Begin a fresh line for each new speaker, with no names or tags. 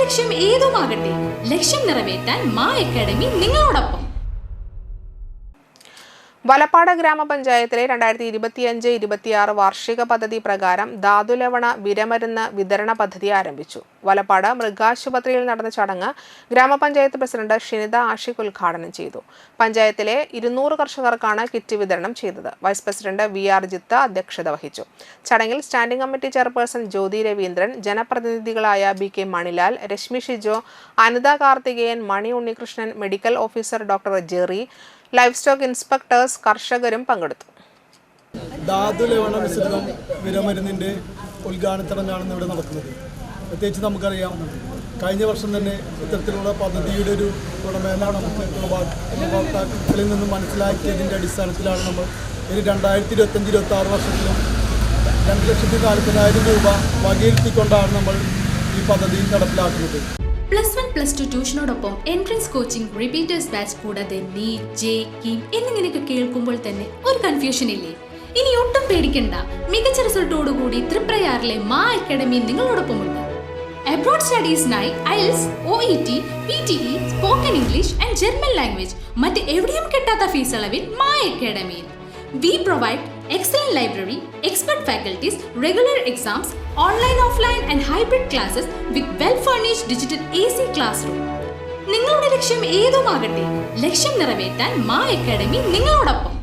ലക്ഷ്യം ഏതുമാകട്ടെ, ലക്ഷ്യം നിറവേറ്റാൻ മാ അക്കാഡമി നിങ്ങളോടൊപ്പം.
വലപ്പാട് ഗ്രാമപഞ്ചായത്തിലെ 2025-26 വാർഷിക പദ്ധതി പ്രകാരം ധാതുലവണ വിരമരുന്ന് വിതരണ പദ്ധതി ആരംഭിച്ചു. വലപ്പാട് മൃഗാശുപത്രിയിൽ നടന്ന ചടങ്ങ് ഗ്രാമപഞ്ചായത്ത് പ്രസിഡന്റ് ഷിനിത ആഷിഖ് ഉദ്ഘാടനം ചെയ്തു. പഞ്ചായത്തിലെ 200 കർഷകർക്കാണ് കിറ്റ് വിതരണം ചെയ്തത്. വൈസ് പ്രസിഡന്റ് VR ജിത്ത അധ്യക്ഷത വഹിച്ചു. ചടങ്ങിൽ standing committee chairperson Jyothi Raveendran, ജനപ്രതിനിധികളായ BK Manilal, Rashmi Shijo, Anitha Karthikeyan, Mani Unnikrishnan, medical officer doctor Jerry, life stock inspectors, കർഷകരും പങ്കെടുത്തു.
ധാതുലവണ മിശ്രിതം വിരമരുന്നിൻ്റെ ഉദ്ഘാടന ചടങ്ങാണ് ഇവിടെ നടക്കുന്നത്. പ്രത്യേകിച്ച് നമുക്കറിയാം, കഴിഞ്ഞ വർഷം തന്നെ ഇത്തരത്തിലുള്ള പദ്ധതിയുടെ ഒരു ഗുണമേന്മ നമുക്ക് ഉപഭോക്താക്കളിൽ നിന്നും മനസ്സിലാക്കിയതിൻ്റെ അടിസ്ഥാനത്തിലാണ് നമ്മൾ ഇനി 2025-26 വർഷത്തിലും 2,40,000 രൂപ വകയിരുത്തിക്കൊണ്ടാണ് നമ്മൾ ഈ പദ്ധതി നടപ്പിലാക്കുന്നത്.
+1, +2 ട്യൂഷനോടൊപ്പം എൻട്രൻസ് കോച്ചിങ്, റിപ്പീറ്റേഴ്സ് ബാച്ച് കൂടാതെ നീറ്റ്, JEE എന്നിങ്ങനെയൊക്കെ കേൾക്കുമ്പോൾ തന്നെ ഒരു കൺഫ്യൂഷൻ ഇല്ലേ? ഇനി ഒട്ടും പേടിക്കണ്ട. മികച്ച റിസൾട്ടോടുകൂടി തൃപ്രയാറിലെ മാ അക്കാഡമി നിങ്ങളോടൊപ്പമുണ്ട്. അബ്രോഡ് സ്റ്റഡീസിനായി IELTS, OET, PTE, spoken English and German language മറ്റ് എവിടെയും കിട്ടാത്ത ഫീസ് അളവിൽ മാ അക്കാഡമിയിൽ. We provide excellent library, expert faculties, regular exams, online, offline and hybrid classes with well-furnished digital AC classroom. നിങ്ങളുടെ ലക്ഷ്യം ഏതുമാകട്ടെ, ലക്ഷ്യം നിറവേറ്റാൻ മാ അക്കാഡമി നിങ്ങളോടൊപ്പം.